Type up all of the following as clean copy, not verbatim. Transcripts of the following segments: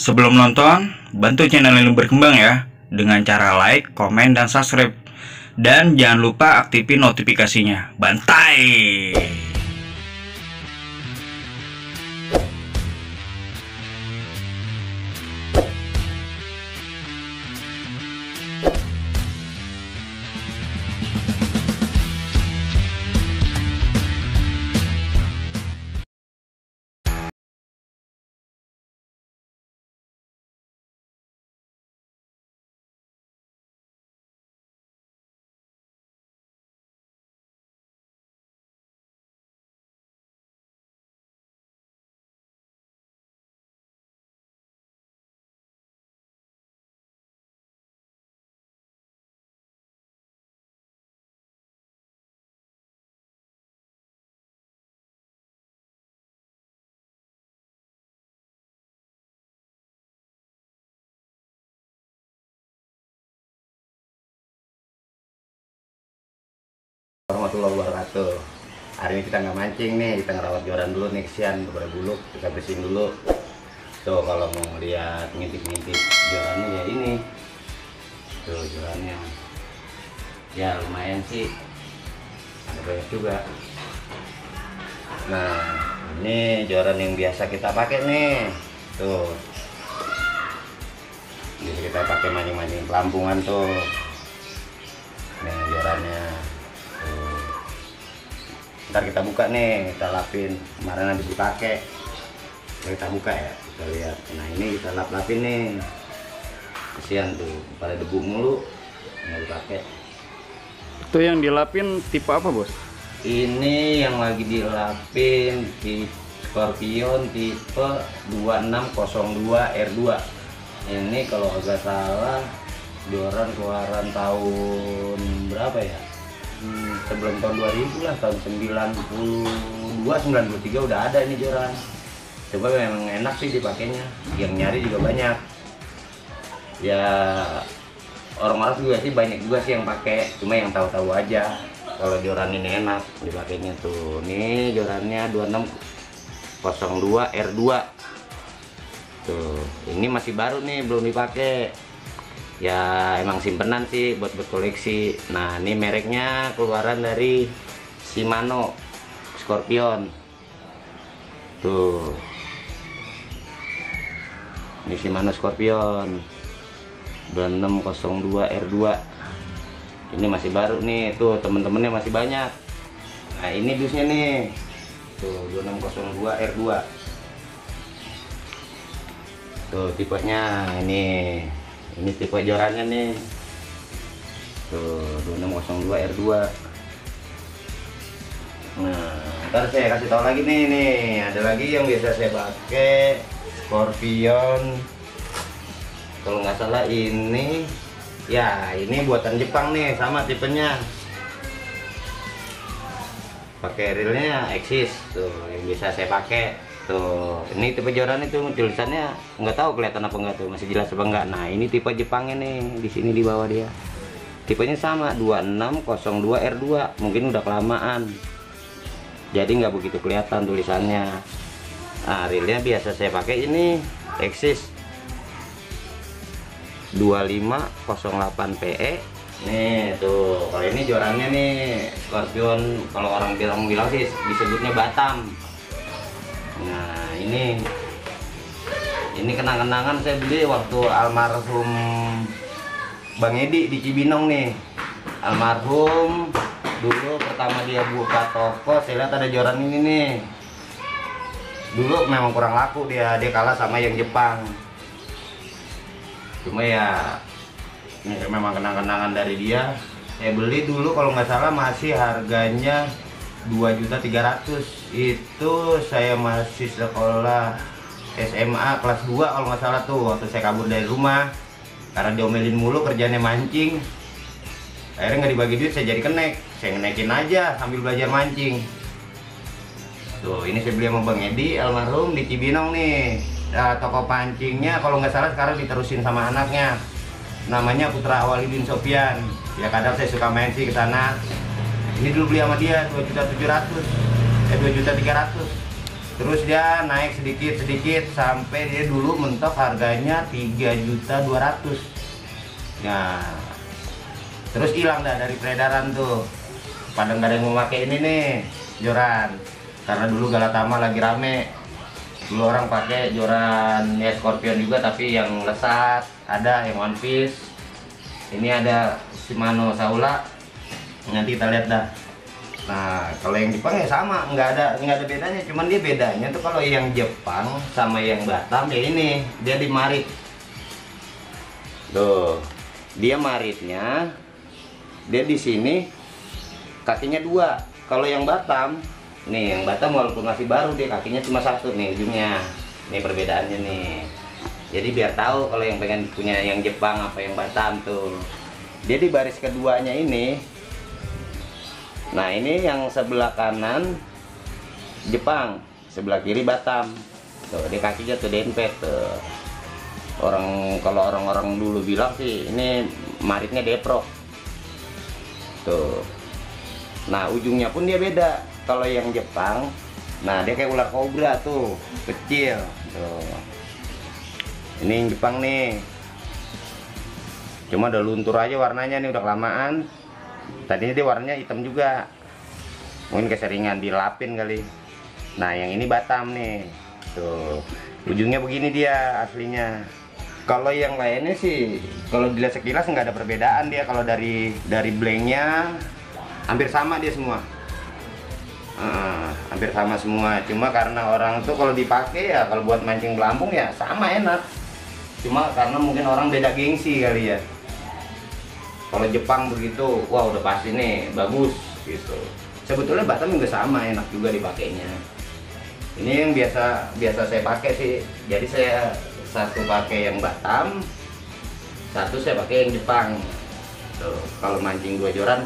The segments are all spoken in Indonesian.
Sebelum nonton, bantu channel ini berkembang ya, dengan cara like, komen, dan subscribe. Dan jangan lupa aktifin notifikasinya. Bantai! Warahmatullahi wabarakatuh. Hari ini kita nggak mancing nih, kita ngerawat joran dulu nih, kesian beberapa buluk, kita bersihin dulu. Tuh kalau mau lihat ngintip-ngintip jorannya ya ini. Tuh jorannya. Ya lumayan sih. Ada banyak juga. Nah, ini joran yang biasa kita pakai nih. Tuh. Jadi kita pakai mancing-mancing pelampungan tuh. Nih jorannya. Ntar kita buka nih, kita lapin. Kemarin habis dipakai, kita buka ya, kita lihat. Nah ini kita lap-lapin nih, kesian tuh pada debu mulu, nggak dipakai. Itu yang dilapin tipe apa, bos? Ini yang lagi dilapin di Scorpion tipe 2602 R2. Ini kalau agak salah joran keluaran tahun berapa ya? Sebelum tahun 2000 lah, tahun 92 93 udah ada ini joran. Coba memang enak sih dipakainya, yang nyari juga banyak ya, orang-orang juga sih banyak juga sih yang pakai, cuma yang tahu-tahu aja kalau joran ini enak dipakainya. Tuh nih jorannya 2602 R2 tuh, ini masih baru nih, belum dipakai ya, emang simpenan sih buat koleksi. Nah ini mereknya keluaran dari Shimano Scorpion tuh, ini Shimano Scorpion 2602 R2, ini masih baru nih, tuh temen-temennya masih banyak. Nah ini dusnya nih tuh 2602 R2 tuh, tipenya ini tipe jorannya nih tuh 2602 R2. Nah ntar saya kasih tahu lagi nih, ada lagi yang biasa saya pakai Scorpion, kalau nggak salah ini ya, ini buatan Jepang nih, sama tipenya, pakai reelnya Axis tuh yang bisa saya pakai. Tuh, ini tipe joran itu tulisannya nggak tahu kelihatan apa enggak tuh, masih jelas apa enggak. Nah, ini tipe Jepangnya nih, di sini di bawah dia. Tipenya sama 2602 R2, mungkin udah kelamaan. Jadi nggak begitu kelihatan tulisannya. Nah, reelnya biasa saya pakai ini Axis 2508 PE. Nih tuh, kalau ini jorannya nih Scorpion, kalau orang bilang sih disebutnya Batam. Nah ini kenang-kenangan saya beli waktu almarhum Bang Edi di Cibinong nih. Almarhum dulu pertama dia buka toko, saya lihat ada joran ini nih. Dulu memang kurang laku, dia kalah sama yang Jepang. Cuma ya ini memang kenang-kenangan dari dia. Saya beli dulu kalau nggak salah masih harganya 2.300.000. Itu saya masih sekolah SMA kelas 2 kalau nggak salah tuh, waktu saya kabur dari rumah karena diomelin mulu kerjanya mancing. Akhirnya nggak dibagi duit, saya jadi kenek, saya ngenekin aja sambil belajar mancing. Tuh ini saya beli sama Bang Edi almarhum di Cibinong nih. Nah, toko pancingnya kalau nggak salah sekarang diterusin sama anaknya, namanya Putra Walidin Sofian. Ya kadang saya suka main sih ke sana. Ini dulu beli sama dia 2.700.000, 2.300.000. Terus dia naik sedikit sampai dia dulu mentok harganya 3.200.000. Nah, terus hilang dah dari peredaran tuh. Pada nggak ada yang mau pakai ini nih joran, karena dulu Galatama lagi rame. Dulu orang pakai joran ya Scorpion juga, tapi yang lesat, ada yang one piece. Ini ada Shimano Saula. Nanti kita lihat dah. Nah, kalau yang Jepang ya sama, nggak ada bedanya. Cuman dia bedanya tuh kalau yang Jepang sama yang Batam ya ini dia di marit. Tuh, dia maritnya, dia di sini kakinya 2. Kalau yang Batam, nih yang Batam walaupun masih baru dia kakinya cuma 1 nih ujungnya. Ini perbedaannya nih. Jadi biar tahu kalau yang pengen punya yang Jepang apa yang Batam tuh. Dia di baris keduanya ini. Nah, ini yang sebelah kanan Jepang, sebelah kiri Batam. Tuh, di kakinya tuh dempet tuh. Kalau orang-orang dulu bilang sih ini maritnya deprok. Tuh. Nah, ujungnya pun dia beda. Kalau yang Jepang, nah dia kayak ular kobra tuh, kecil. Tuh. Ini yang Jepang nih. Cuma udah luntur aja warnanya nih, udah kelamaan. Tadinya dia warnanya hitam juga, mungkin keseringan dilapin kali. Nah, yang ini Batam nih, tuh ujungnya begini dia aslinya. Kalau yang lainnya sih, kalau dilihat sekilas nggak ada perbedaan dia. Kalau dari blanknya hampir sama dia semua, hampir sama semua. Cuma karena orang tuh kalau dipakai ya, kalau buat mancing pelampung ya sama enak. Cuma karena mungkin orang beda gengsi kali ya. Kalau Jepang begitu, wah udah pasti nih bagus gitu. Sebetulnya Batam juga sama, enak juga dipakainya. Ini yang biasa saya pakai sih. Jadi saya satu pakai yang Batam, satu saya pakai yang Jepang. Tuh, kalau mancing 2 joran,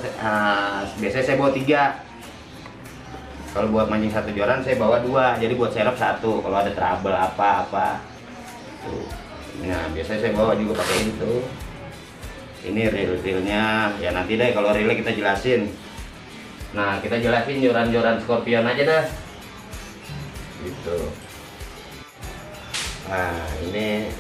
biasanya saya bawa 3. Kalau buat mancing 1 joran saya bawa 2. Jadi buat serep 1. Kalau ada trouble apa-apa. Tuh. Nah, biasanya saya bawa juga pakai itu. Ini reel-reelnya ya, nanti deh kalau reelnya kita jelasin. Nah, kita jelasin joran-joran Scorpion aja dah gitu. Nah, ini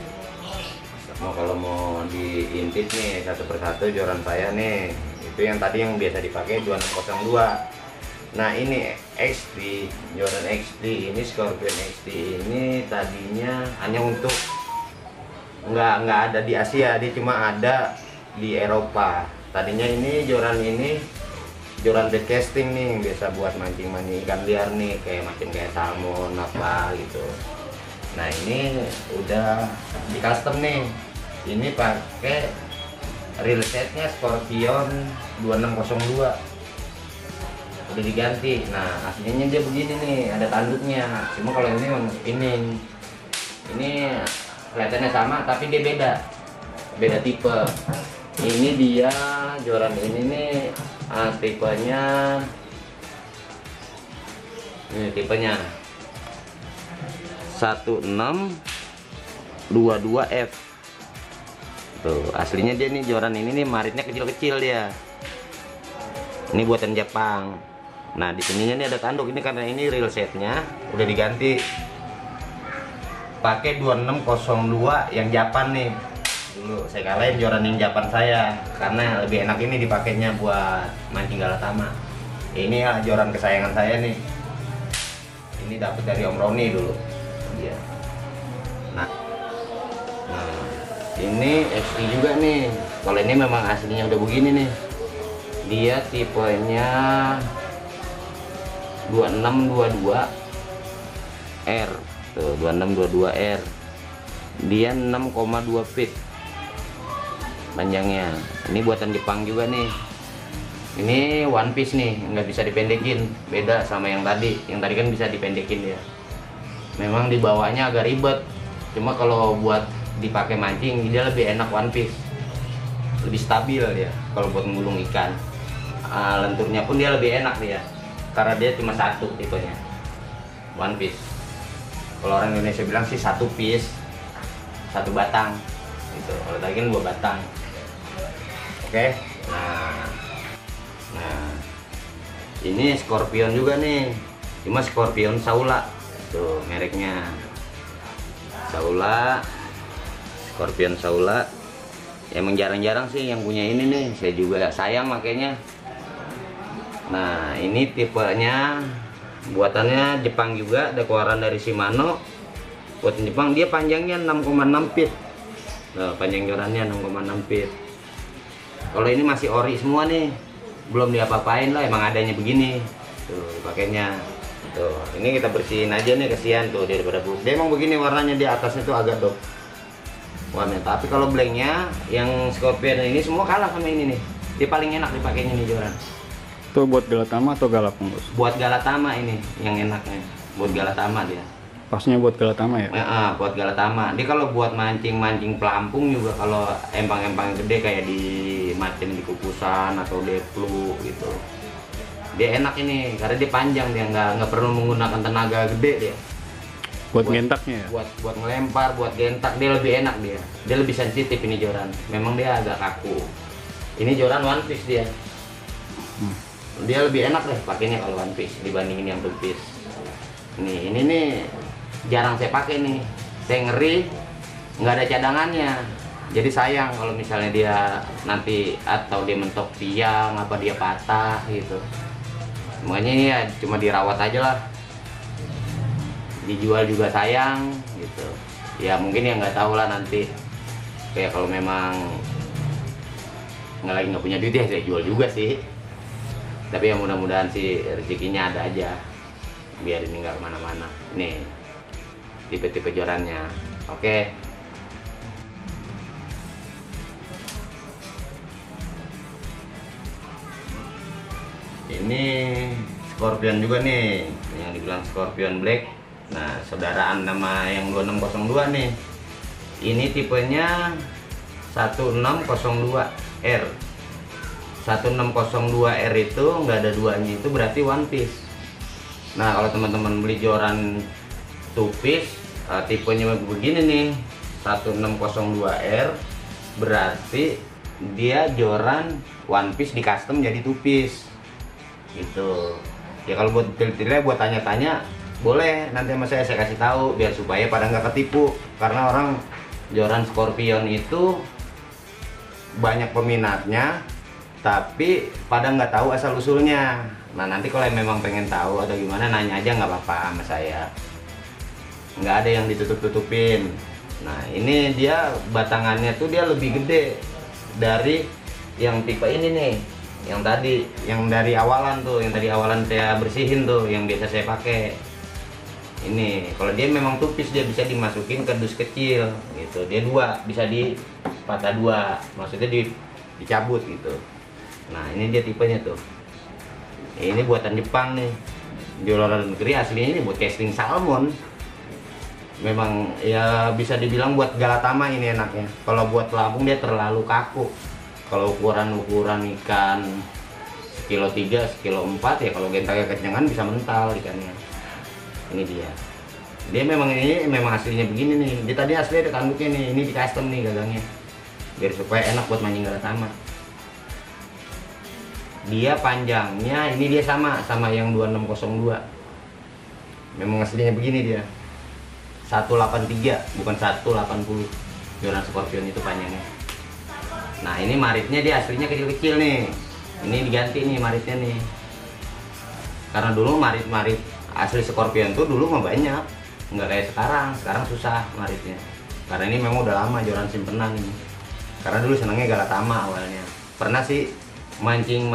kalau mau diintip nih satu persatu joran saya nih, itu yang tadi yang biasa dipakai 2602. Nah, ini XT, joran XT ini, Scorpion XT ini tadinya hanya untuk nggak ada di Asia, dia cuma ada di Eropa. Tadinya ini joran bait casting nih, yang biasa buat mancing ikan liar nih, kayak salmon apa gitu. Nah, ini udah di custom nih. Ini pakai reel setnya Scorpion 2602, udah diganti. Nah, aslinya dia begini nih, ada tanduknya. Cuma kalau ini kelihatannya sama tapi dia beda tipe. Ini dia joran ini nih, tipenya ini tipenya 1622F. Tuh, aslinya dia nih joran ini nih maritnya kecil-kecil dia. Ini buatan Jepang. Nah, di sininya nih ada tanduk. Ini karena ini reel setnya udah diganti pakai 2602 yang Japan nih. Dulu saya kalahin joran yang Japan saya karena lebih enak ini dipakainya buat mancing Galatama. Ini ya joran kesayangan saya nih. Ini dapat dari Om Roni dulu. Iya. Nah, ini XT juga nih. Kalau ini memang aslinya udah begini nih. Dia tipenya 2622R. Tuh, 2622R. Dia 6,2 feet panjangnya. Ini buatan Jepang juga nih. Ini one piece nih, nggak bisa dipendekin. Beda sama yang tadi. Yang tadi kan bisa dipendekin ya. Memang di bawahnya agak ribet. Cuma kalau buat dipakai mancing dia lebih enak one piece. Lebih stabil ya kalau buat ngulung ikan. Lenturnya pun dia lebih enak dia. Karena dia cuma 1 tipenya. One piece. Kalau orang Indonesia bilang sih 1 piece, 1 batang gitu. Kalau tadi kan 2 batang. Oke. Nah, ini Scorpion juga nih, cuma Scorpion Saula. tuh mereknya Saula, Scorpion Saula. Emang jarang-jarang sih yang punya ini nih, saya juga sayang makanya. Nah ini tipenya buatannya Jepang juga, ada keluaran dari Shimano. Buatan Jepang, dia panjangnya 6,6 feet. Nah, panjang jorannya 6,6 feet. Kalau ini masih ori semua nih, belum diapa-apain lah, emang adanya begini. Tuh pakainya. Tuh, ini kita bersihin aja nih, kesian tuh daripada busuk. Dia emang begini warnanya, di atasnya tuh agak dok warnanya. Tapi kalau blanknya yang Scorpion ini semua kalah sama ini nih. Dia paling enak dipakainya nih joran. Itu buat Galatama atau Galap, Bos? Buat Galatama ini yang enaknya. Buat Galatama dia. Pasnya buat Galatama ya? Buat Galatama. Dia kalau buat mancing-mancing pelampung juga, kalau empang-empang gede kayak di macam di Kukusan atau Deplu gitu. Dia enak ini karena dia panjang, dia nggak perlu menggunakan tenaga gede dia. Buat gentaknya ya? Buat ngelempar, buat gentak dia lebih enak dia. Dia lebih sensitif ini joran. Memang dia agak kaku. Ini joran one piece dia. Dia lebih enak deh pakainya kalau one piece dibandingin yang two piece. Nih, ini nih jarang saya pakai nih. Saya ngeri nggak ada cadangannya. Jadi sayang kalau misalnya dia nanti atau dia mentok tiang apa dia patah gitu. Makanya ini ya cuma dirawat aja lah. Dijual juga sayang gitu ya, mungkin yang nggak tahu lah nanti kayak kalau memang nggak punya duit ya saya jual juga sih, tapi ya mudah-mudahan sih rezekinya ada aja biar ini nggak kemana-mana. Nih tipe-tipe jorannya. Oke. Ini Scorpion juga nih yang dibilang Scorpion Black. Nah, saudaraan nama yang 2602 nih. Ini tipenya 1602R. 1602R itu nggak ada duanya, itu berarti one piece. Nah, kalau teman-teman beli joran two piece, tipenya begini nih, 1602R, berarti dia joran one piece di custom jadi two piece. Gitu. Ya kalau buat detailnya, buat tanya-tanya boleh nanti sama saya kasih tahu biar supaya pada nggak ketipu, karena orang joran Scorpion itu banyak peminatnya tapi pada nggak tahu asal usulnya. Nah nanti kalau memang pengen tahu atau gimana, nanya aja nggak apa-apa sama saya, nggak ada yang ditutup-tutupin. Nah ini dia batangannya tuh dia lebih gede dari yang tipe ini nih, yang tadi, yang dari awalan tuh, yang tadi awalan saya bersihin tuh, yang biasa saya pakai. Ini kalau dia memang tupis, dia bisa dimasukin ke dus kecil gitu, dia dua, bisa dipatah dua, maksudnya dicabut gitu. Nah ini dia tipenya tuh, ini buatan Jepang nih, di luar negeri aslinya ini buat casting salmon. Memang ya bisa dibilang buat Galatama ini enaknya. Kalau buat pelampung dia terlalu kaku. Kalau ukuran ikan sekilo 3, sekilo 4 ya, kalau gentaknya kencengan bisa mental ikannya. Ini dia memang aslinya begini nih. Dia tadi asli ada tanduknya nih, ini di custom nih gagangnya biar supaya enak buat mancing Galatama. Dia panjangnya ini dia sama yang 2602, memang aslinya begini dia, 183 bukan 180 joran Scorpion itu panjangnya. Nah ini maritnya dia aslinya kecil-kecil nih, ini diganti nih maritnya nih, karena dulu marit asli Scorpion tuh dulu mah banyak, nggak kayak sekarang susah maritnya, karena ini memang udah lama joran simpenan ini. Karena dulu senangnya Galatama awalnya, pernah sih mancing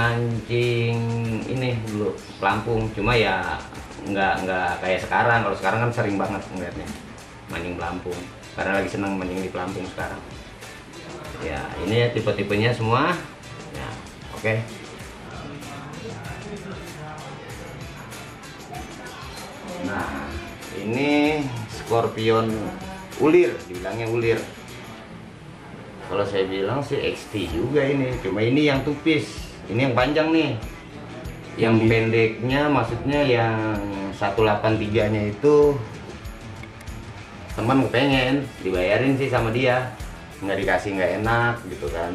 ini dulu pelampung, cuma ya nggak kayak sekarang. Kalau sekarang kan sering banget ngeliatnya mancing pelampung, karena lagi senang mancing di pelampung sekarang. Ya ini ya tipe-tipenya semua ya. Oke. Nah ini Scorpion ulir, dibilangnya ulir. Kalau saya bilang sih XT juga ini, cuma ini yang tupis, ini yang panjang nih. Yang pendeknya maksudnya yang 183 nya itu teman pengen dibayarin sih sama dia, nggak dikasih nggak enak gitu kan.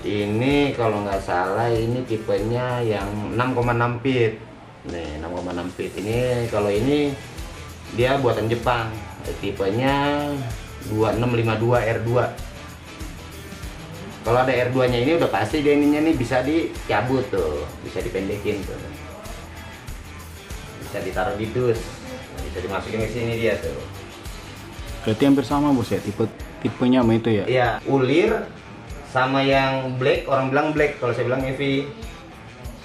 Ini kalau nggak salah ini tipenya yang 6,6 feet nih, 6,6 feet. Ini kalau ini dia buatan Jepang, tipenya 2652 R2. Kalau ada R2 nya ini udah pasti dia ininya nih bisa dicabut tuh, bisa dipendekin tuh, bisa ditaruh di dus, bisa dimasukin ke sini dia tuh. Berarti hampir sama bos ya, tipenya sama itu ya? Iya, ulir sama yang black, orang bilang black, kalau saya bilang heavy.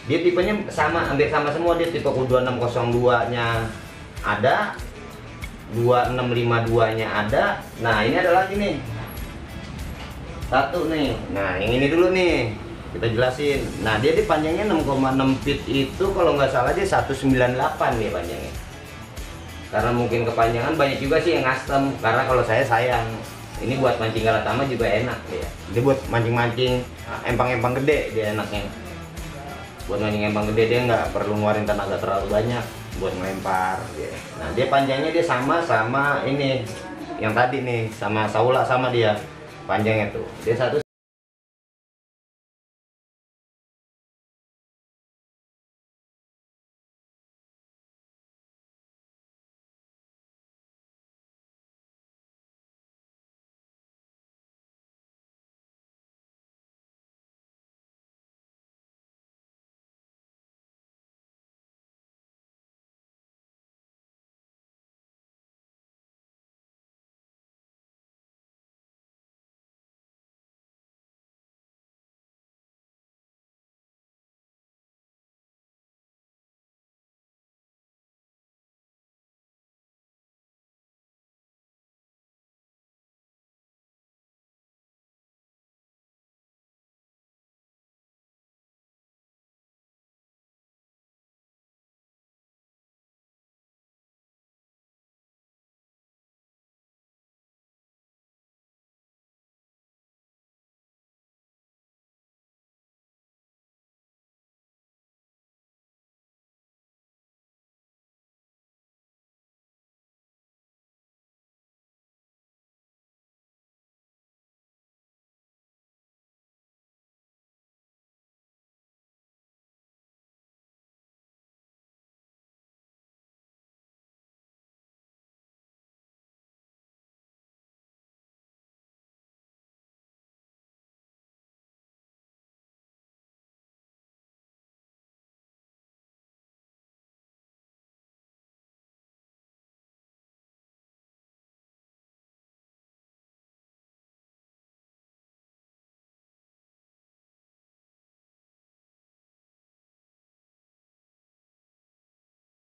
Dia tipenya sama, hampir sama semua. Dia tipe U2602 nya ada, 2652 nya ada. Nah ini ada lagi nih, satu nih. Nah yang ini dulu nih kita jelasin. Nah dia panjangnya 6,6 feet itu, kalau nggak salah dia 198 nih panjangnya. Karena mungkin kepanjangan, banyak juga sih yang custom. Karena kalau saya sayang, ini buat mancing galatama juga enak ya. Dia buat mancing-mancing empang-empang gede, dia enaknya. Buat mancing empang gede dia nggak perlu ngeluarin tenaga terlalu banyak buat melempar ya. Nah dia panjangnya dia sama ini yang tadi nih, sama Saula, sama dia panjangnya tuh dia satu.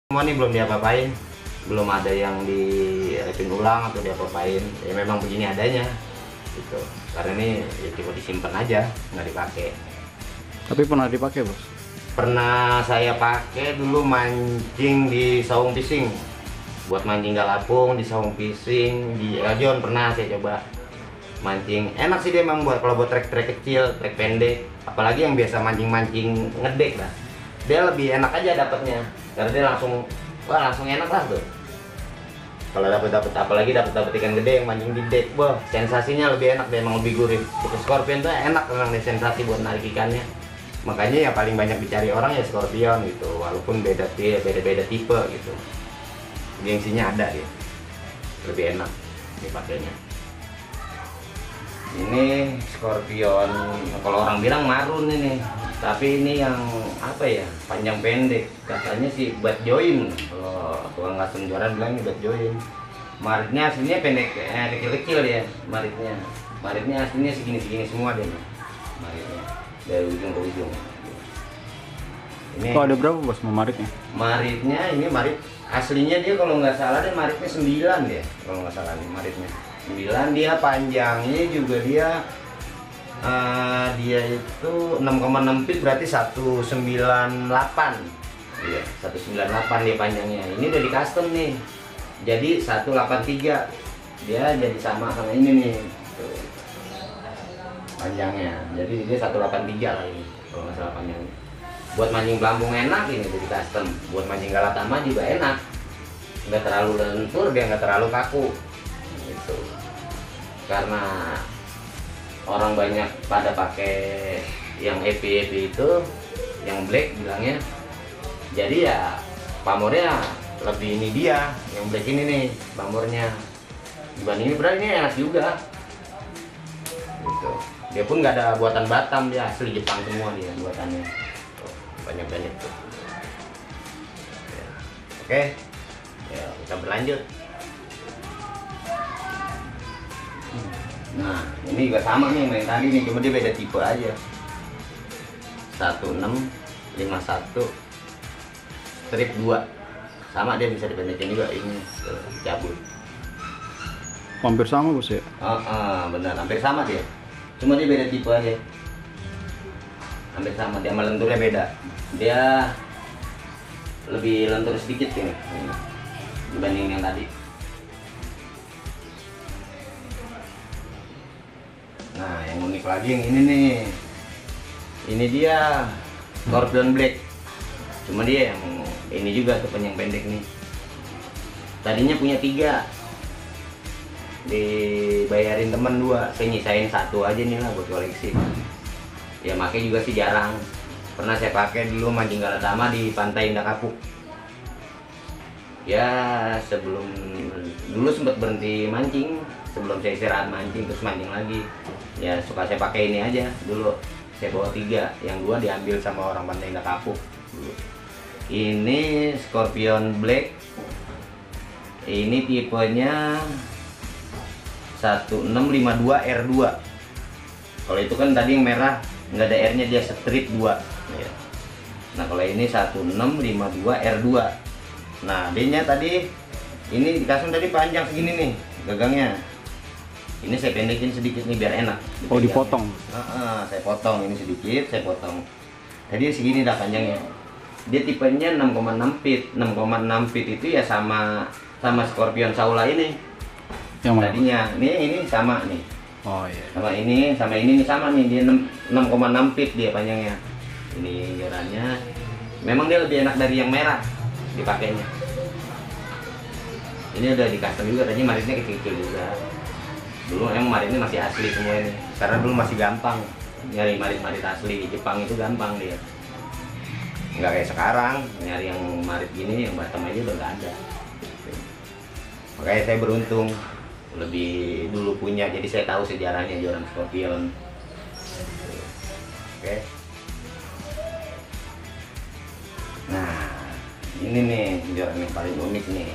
Semua nih belum diapa-apain, belum ada yang direpin ulang atau diapa-apain. Ya memang begini adanya gitu. Karena ini ya cuma disimpan aja, nggak dipakai. Tapi pernah dipakai bos? Pernah saya pakai dulu mancing di saung fishing, buat mancing galapung di saung fishing di Eljon. Pernah saya coba mancing, enak sih dia memang kalau buat trek-trek kecil, trek pendek, apalagi yang biasa mancing-mancing ngedek lah, dia lebih enak aja dapatnya, karena dia langsung enak lah tuh. Kalau dapat apalagi dapat ikan gede yang mancing di dek, wah sensasinya lebih enak, dia emang lebih gurih. Untuk scorpion tuh enak memang, deh sensasi buat narik ikannya. Makanya yang paling banyak dicari orang ya scorpion gitu, walaupun beda tipe gitu, gengsinya ada ya, lebih enak dipakainya. Ini scorpion, kalau orang bilang marun ini, tapi ini yang apa ya, panjang pendek, katanya sih buat join. Kalau tukang custom jualan bilang buat join. Maritnya aslinya pendek, kecil-kecil ya maritnya aslinya segini semua deh maritnya, dari ujung ke ujung. Ini ada berapa bos maritnya? Maritnya ini marit aslinya dia kalau nggak salah deh maritnya 9 ya, kalau nggak salah nih maritnya 9. Dia panjangnya juga dia itu 6,6 feet, berarti 198. Iya, 198 dia panjangnya. Ini udah di custom nih. Jadi 183. Dia jadi sama ini nih. Tuh. Panjangnya. Jadi dia 183 lah ini kalau nggak salah panjangnya. Buat mancing pelampung enak ini udah di custom. Buat mancing galatama juga enak. Nggak terlalu lentur, dia nggak terlalu kaku. Gitu. Karena orang banyak pada pakai yang heavy itu, yang black bilangnya, jadi ya pamornya lebih ini dia yang black ini nih bambornya. Dibanding ini berarti ini enak juga gitu. Dia pun nggak ada buatan Batam, dia asli Jepang semua dia buatannya. Tuh, banyak tuh ya. Oke ya, kita berlanjut. Nah ini juga sama nih main tadi nih, cuma dia beda tipe aja. 1651 strip 2 sama, dia bisa dipendekin juga ini cabut. Hampir sama bos ya? Benar, hampir sama dia. Cuma dia beda tipe aja. Hampir sama, dia sama lenturnya beda. Dia lebih lentur sedikit ini dibanding yang tadi. Nah, yang unik lagi yang ini nih. Ini dia Scorpion Black. Cuma dia yang ini juga tuh panjang pendek nih. Tadinya punya 3. Dibayarin temen 2, saya nyisain 1 aja nih lah buat koleksi. Ya makanya juga sih jarang. Pernah saya pakai dulu mancing galatama di Pantai Indah Kapuk. Ya sebelum dulu sempat berhenti mancing, sebelum saya istirahat mancing terus mancing lagi. Ya suka saya pakai ini aja dulu. Saya bawa 3, yang 2 diambil sama orang Pantai Indah Kapuk dulu. Ini Scorpion Black. Ini tipenya 1652 R2. Kalau itu kan tadi yang merah nggak ada R nya, dia strip 2 ya. Nah kalau ini 1652 R2. Nah D nya tadi ini dikasih tadi panjang segini nih gagangnya. Ini saya pendekin sedikit nih biar enak. Oh dipotong? Saya potong ini sedikit, saya potong. Tadi segini dah panjangnya. Dia tipenya 6,6 feet. 6,6 feet itu ya sama Scorpion Saula ini. Yang mana? Tadinya ini sama nih. Oh iya. Sama ini nih sama nih, dia 6,6 feet dia panjangnya. Ini jorannya. Memang dia lebih enak dari yang merah dipakainya. Ini udah di custom juga, tadinya maritnya kecil-kecil juga. Dulu emang maritnya masih asli semua ini. Karena dulu masih gampang nyari marit asli Jepang itu gampang dia. Nggak kayak sekarang nyari yang marit gini yang Batam aja udah nggak ada. Makanya saya beruntung lebih dulu punya, jadi saya tahu sejarahnya joran Scorpion. Oke. Nah ini nih joran yang paling unik nih.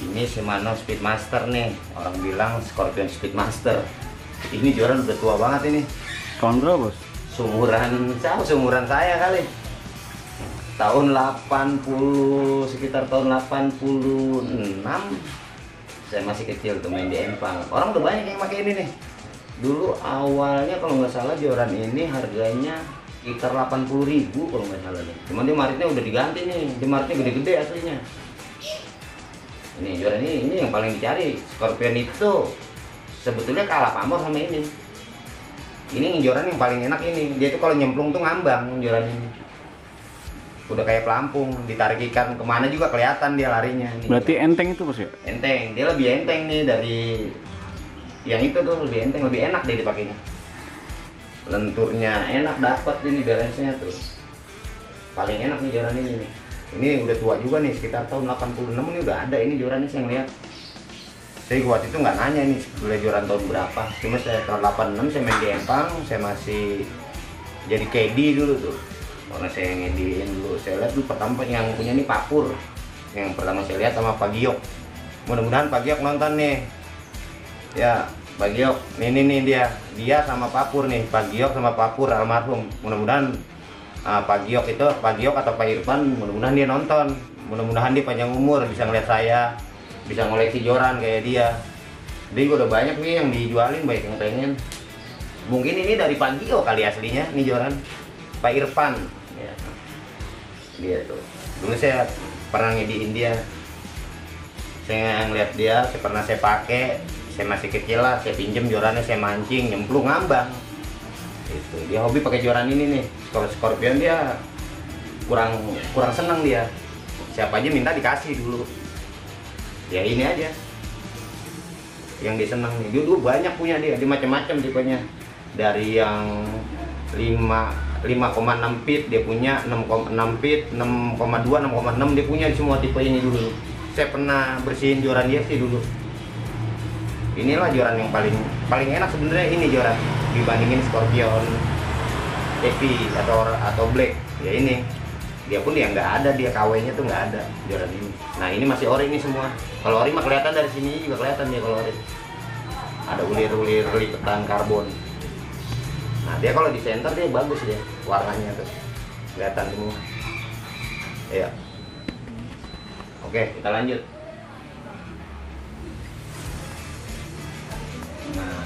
Ini Shimano Speedmaster nih, orang bilang Scorpion Speedmaster. Ini joran udah tua banget ini. Tahun berapa bos? Seumuran saya kali. Tahun 80, sekitar tahun 86. Saya masih kecil tuh main di Empang. Orang udah banyak yang pakai ini nih. Dulu awalnya kalau nggak salah joran ini harganya sekitar 80.000 kalau nggak salah nih. Cuman dia maritnya udah diganti nih. Dia maritnya gede-gede aslinya. Ini joran ini yang paling dicari. Scorpion itu sebetulnya kalah pamor sama ini. Ini joran yang paling enak ini. Dia tuh kalau nyemplung tuh ngambang joran ini. Udah kayak pelampung, ditarik ikan kemana juga kelihatan dia larinya. Nih. Berarti enteng itu bos ya? Enteng, dia lebih enteng nih dari yang itu tuh, lebih enteng, lebih enak dia dipakainya. Lenturnya enak, dapat ini balance-nya tuh. Paling enak nih joran ini nih. Ini udah tua juga nih, sekitar tahun 86 ini udah ada ini jorannya saya ngeliat. Saya waktu itu nggak nanya nih sebelah joran tahun berapa. Cuma saya tahun 86 saya main di Empang, saya masih jadi caddy dulu tuh. Karena saya ngediin dulu, saya lihat dulu pertama yang punya nih Pak Pur. Yang pertama saya lihat sama Pak Giok. Mudah-mudahan Pak Giok nonton nih. Ya, Pak Giok, ini dia sama Pak Pur nih, Pak Giok sama Pak Pur almarhum. Mudah-mudahan Pak Giok atau Pak Irfan, mudah-mudahan dia nonton. Mudah-mudahan dia panjang umur, bisa ngeliat saya, bisa ngoleksi joran kayak dia. Jadi udah banyak nih yang dijualin, baik yang pengen. Mungkin ini dari Pak Giok kali aslinya nih joran. Pak Irfan. Ya. Dia tuh. Dulu saya pernah ngediin dia. Saya ngeliat dia, pernah saya pakai. Saya masih kecil lah, saya pinjem jorannya, saya mancing, nyemplung ngambang. Itu dia hobi pakai joran ini nih. Kalau Scorpion dia kurang seneng dia. Siapa aja minta dikasih dulu. Ya ini aja. Yang dia seneng nih. Dia dulu banyak punya dia macam-macam tipenya. Dari yang 5 5,6 feet dia punya, 6,6 feet, 6,2, 6,6 dia punya semua tipe ini dulu. Saya pernah bersihin joran dia sih dulu. Inilah joran yang paling enak sebenarnya, ini joran dibandingin Scorpion Heavy atau Black. Ya ini dia pun nggak ada, dia KW-nya tuh nggak ada joran ini. Nah ini masih ori ini semua. Kalau ori mah kelihatan dari sini juga kelihatan dia kalau ori. Ada ulir-ulir lipetan karbon. Nah dia kalau di center dia bagus dia warnanya tuh kelihatan semua. Iya. Oke kita lanjut. Nah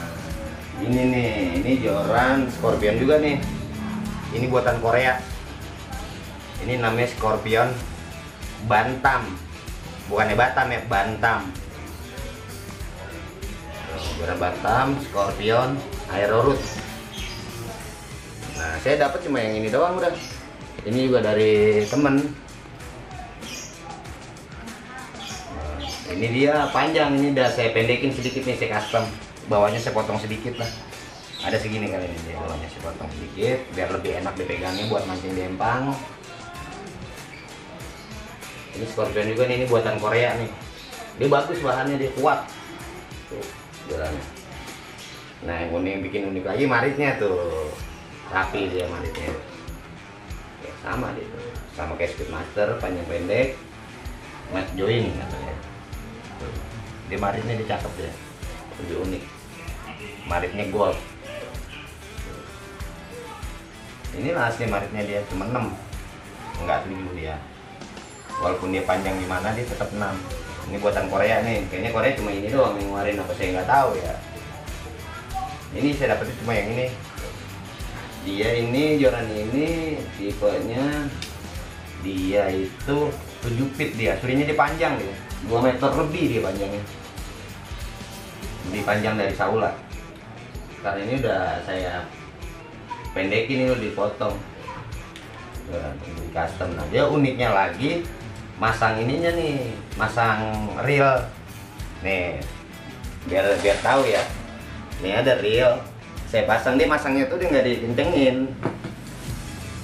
ini nih, ini joran Scorpion juga nih. Ini buatan Korea. Ini namanya Scorpion Bantam, bukannya Batam ya, Bantam. Joran Bantam Scorpion Aeroroot. Nah saya dapat cuma yang ini doang udah. Ini juga dari temen. Nah, ini dia panjang, ini udah saya pendekin sedikit nih, saya custom. Bawahnya saya potong sedikit lah. Ada segini kali ini dia, bawahnya saya potong sedikit biar lebih enak dipegangnya buat mancing di empang. Ini Scorpion juga nih, ini buatan Korea nih. Dia bagus bahannya, dia kuat. Tuh, jorannya. Nah yang bikin unik lagi maritnya tuh. Rapi dia maritnya. Ya, sama dia tuh. Sama kayak Speedmaster, panjang pendek. Match join katanya. Tuh. Dia maritnya dia cakep dia. Lebih unik. Maritnya gold. Ini lah asli maritnya dia cuma 6. Enggak 7 dia. Walaupun dia panjang gimana dia tetap 6. Ini buatan Korea nih. Kayaknya Korea cuma ini doang yang ngeluarin, apa saya nggak tahu ya. Ini saya dapetnya cuma yang ini. Dia ini joran ini tipenya dia itu 7 feet dia. Surinya dia panjang dia. 2 meter lebih dia panjangnya. Lebih panjang dari Saula. Karena ini udah saya pendekin, ini udah dipotong. Di custom. Nah dia uniknya lagi masang ininya nih, masang reel nih, biar tahu ya. Nih ada reel saya pasang, dia masangnya tuh dia nggak dikencengin.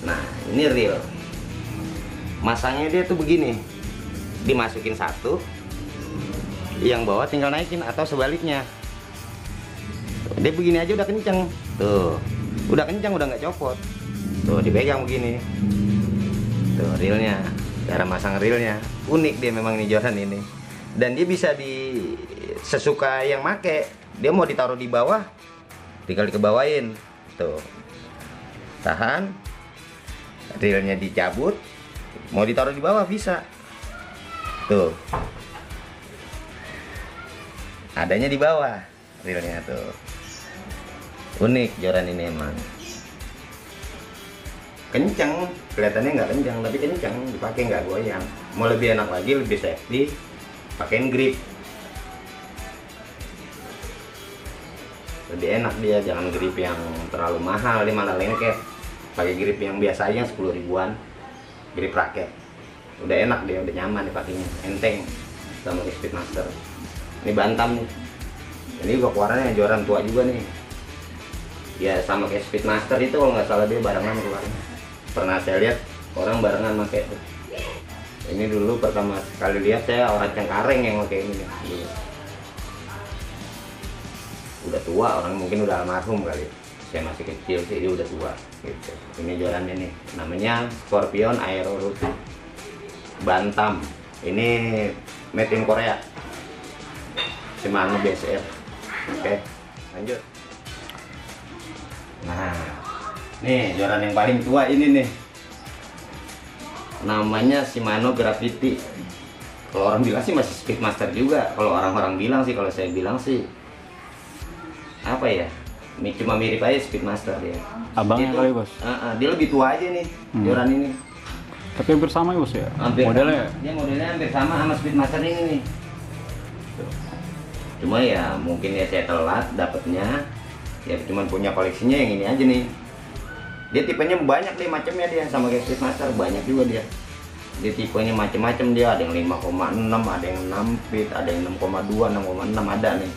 Nah ini reel masangnya dia tuh begini, dimasukin satu, yang bawah tinggal naikin atau sebaliknya. Dia begini aja udah kenceng tuh, udah kencang, udah nggak copot tuh, dipegang begini tuh reelnya. Cara masang reelnya unik dia memang nih joran ini, dan dia bisa sesuka yang make. Dia mau ditaruh di bawah tinggal dikebawain tuh, tahan, reelnya dicabut, mau ditaruh di bawah bisa tuh, adanya di bawah reelnya tuh. Unik joran ini emang kencang, kelihatannya nggak kencang tapi kencang, dipakai nggak goyang. Mau lebih enak lagi, lebih safety, pakein grip. Lebih enak dia, jangan grip yang terlalu mahal, dia malah lengket. Pakai grip yang biasa aja 10 ribuan, grip raket. Udah enak dia, udah nyaman dipakainya, enteng sama Speedmaster. Ini Bantam nih. Ini juga keluarannya joran tua juga nih. Ya sama kayak Speedmaster itu kalau nggak salah dia barengan keluarnya. Pernah saya lihat orang barengan pakai itu. Ini dulu pertama kali lihat saya orang Cengkareng yang pakai ini dulu. Udah tua, orang mungkin udah almarhum kali. Saya masih kecil sih, dia udah tua gitu. Ini jorannya nih, namanya Scorpion Aeroroot Bantam. Ini made in Korea, Shimano BSR. Oke, lanjut. Nah, nih joran yang paling tua ini nih, namanya Shimano Gravity. Kalau orang bilang sih masih Speedmaster juga. Kalau orang-orang bilang sih, kalau saya bilang sih apa ya, cuma mirip aja Speedmaster dia. Abangnya itu, kali bos. Dia lebih tua aja nih joran ini. Tapi hampir sama ya bos ya. Hampir modelnya. Sama. Dia modelnya hampir sama Speedmaster ini nih. Tuh. Cuma ya mungkin ya saya telat dapetnya. Ya cuma punya koleksinya yang ini aja nih. Dia tipenya banyak deh macamnya, dia sama kayak Speedmaster banyak juga dia. Dia tipenya macam-macam, dia ada yang 5,6, ada yang 6 feet, ada yang 6,2, 6,6 ada nih.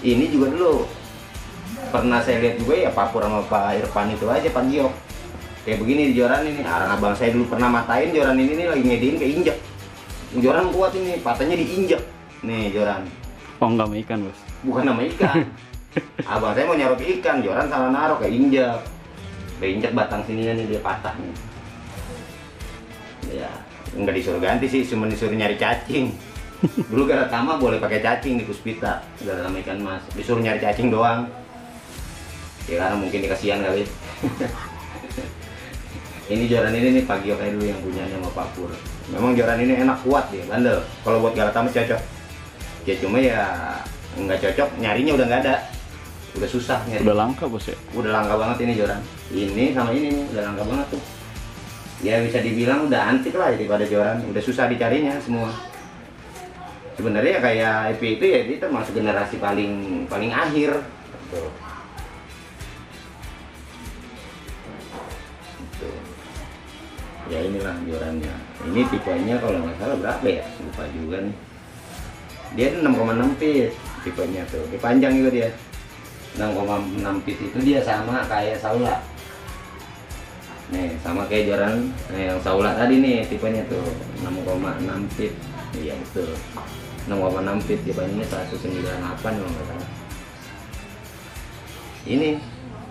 Ini juga dulu pernah saya lihat juga ya, Papur sama Pak Irfan itu aja, Pak Giok. kayak begini di joran ini. Arang abang saya dulu pernah matain joran ini nih, lagi ngediin keinjek. Joran kuat ini, patahnya diinjek. Nih joran. Oh nggak mau ikan bos? Bukan nama ikan. Abang saya mau nyarok ikan, joran salah naruh, keinjek. Keinjek batang sininya nih, dia patah nih. Ya, nggak disuruh ganti sih, cuma disuruh nyari cacing. Dulu Garatama boleh pakai cacing di Puspita, Garatama ikan mas. Disuruh nyari cacing doang. Ya karena mungkin dikasihan kali. Ini joran ini nih Pak Gio kayak dulu yang punyanya sama Pak Pur. Memang joran ini enak, kuat dia, bandel. Kalau buat Garatama cocok. Ya cuma ya nggak cocok, nyarinya udah nggak ada. Udah susah nyari. Udah langka bos ya? Udah langka banget ini joran. Ini sama ini nih, udah langka banget tuh. Ya bisa dibilang udah antik lah daripada joran. Udah susah dicarinya semua. Sebenarnya kayak EP itu ya, dia termasuk generasi paling akhir. Tuh. Ya inilah jorannya. Ini tipenya kalau nggak salah berapa ya, lupa juga nih. Dia 6,6 feet tipenya tuh, dia panjang juga dia. 6,6 feet itu dia sama kayak Saula. Nih sama kayak joran yang Saula tadi nih, tipenya tuh 6,6 feet. Iya betul, 6,6 feet, tipenya 198 kalau nggak salah. Ini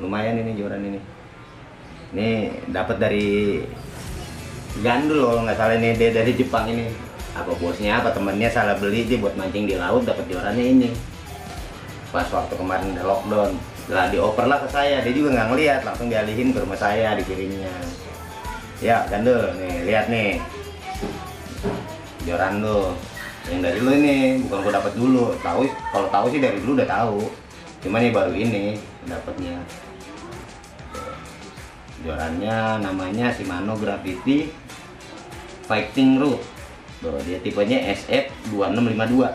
lumayan ini joran ini. Nih dapat dari Gandul kalau nggak salah, ini dia dari Jepang ini. Apa bosnya apa temennya salah beli, dia buat mancing di laut, dapat jorannya ini. Pas waktu kemarin ada lockdown, lah dioper lah ke saya, dia juga nggak ngeliat, langsung dialihin ke rumah saya, dikirimnya. Ya Gandul, nih lihat nih joran lo, yang dari lu ini, bukan gua dapat dulu. Tahu, kalau tahu sih dari dulu udah tahu, cuman nih baru ini dapatnya. Jorannya namanya Shimano Gravity Fighting Root. Tuh, dia tipenya SF2652.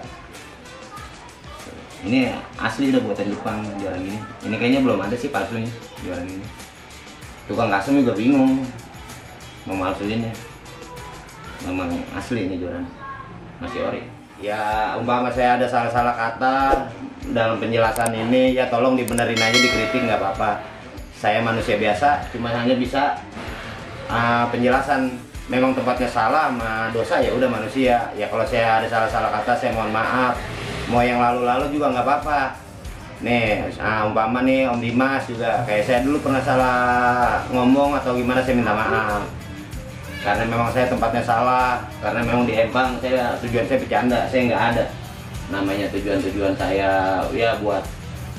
Ini asli udah buatan Jepang joran ini. Ini kayaknya belum ada sih palsunya joran ini. Tukang custom juga bingung mau malsuinnya. Memang asli ini joran, masih ori. Ya umpama saya ada salah-salah kata dalam penjelasan ini, ya tolong dibenerin aja, dikritik nggak apa-apa. Saya manusia biasa, cuma hanya bisa penjelasan. Memang tempatnya salah sama dosa ya udah manusia. Ya kalau saya ada salah-salah kata, saya mohon maaf. Mau yang lalu-lalu juga nggak apa-apa. Nih, umpama nih Om Dimas juga, kayak saya dulu pernah salah ngomong atau gimana, saya minta maaf. Karena memang saya tempatnya salah, karena memang di Empang tujuan saya bercanda, saya nggak ada namanya tujuan saya ya buat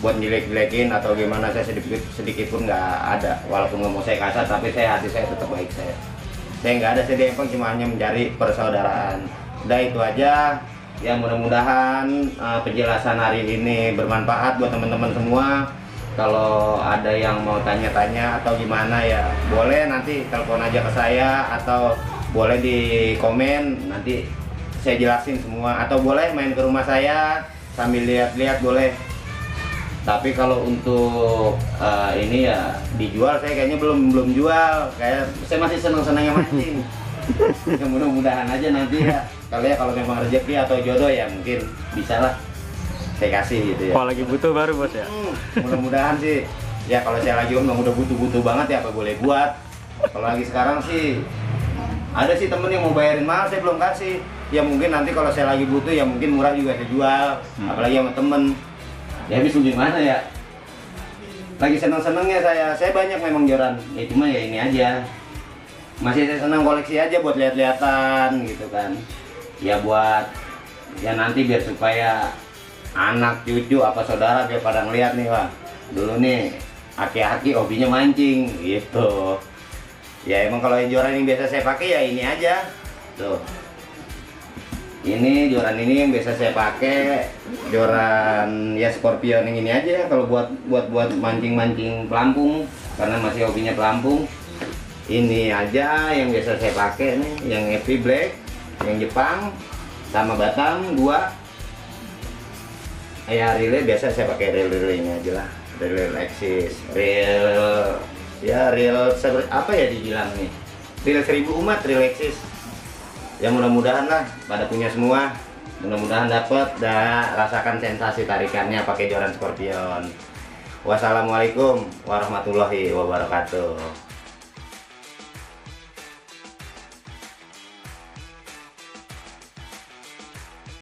jelek-jelekin atau gimana, saya sedikit pun nggak ada. Walaupun ngomong saya kasar, tapi hati saya tetap baik. Saya nggak ada, saya di Empang cuma hanya mencari persaudaraan. Udah itu aja. Ya mudah-mudahan penjelasan hari ini bermanfaat buat teman-teman semua. Kalau ada yang mau tanya-tanya atau gimana ya boleh nanti telepon aja ke saya, atau boleh di komen, nanti saya jelasin semua, atau boleh main ke rumah saya sambil lihat-lihat boleh. Tapi kalau untuk ini ya dijual, saya kayaknya belum jual. Kayak saya masih senang-senangnya mancing. Ya mudah-mudahan aja nanti ya. Kalau memang rezeki atau jodoh ya mungkin bisa lah saya kasih gitu ya. Kalau lagi butuh baru bos ya. Mudah-mudahan sih. Ya kalau saya lagi memang udah butuh banget ya apa boleh buat. Kalau lagi sekarang sih ada sih temen yang mau bayarin mahal, saya belum kasih. Ya mungkin nanti kalau saya lagi butuh ya mungkin murah juga saya jual. Apalagi sama temen. Ya habis gimana ya, lagi seneng-senengnya saya banyak memang joran ya, cuma ya ini aja masih saya senang koleksi aja buat lihat-lihatan gitu kan ya, buat ya nanti biar supaya anak cucu apa saudara biar pada ngeliat nih, wah dulu nih aki-aki hobinya mancing gitu ya. Emang kalau joran yang biasa saya pakai ya ini aja tuh. Ini joran ini yang biasa saya pakai, joran ya Scorpion yang ini aja. Kalau buat mancing pelampung, karena masih hobinya pelampung, ini aja yang biasa saya pakai nih, yang FP Black, yang Jepang, sama Batam 2. Ya relay biasa saya pakai relay ini aja lah, relay Lexus, reel apa ya dibilang nih, reel 1000 umat, reel Lexus. Ya mudah-mudahan lah pada punya semua, mudah-mudahan dapat dan rasakan sensasi tarikannya pakai joran Scorpion. Wassalamualaikum warahmatullahi wabarakatuh.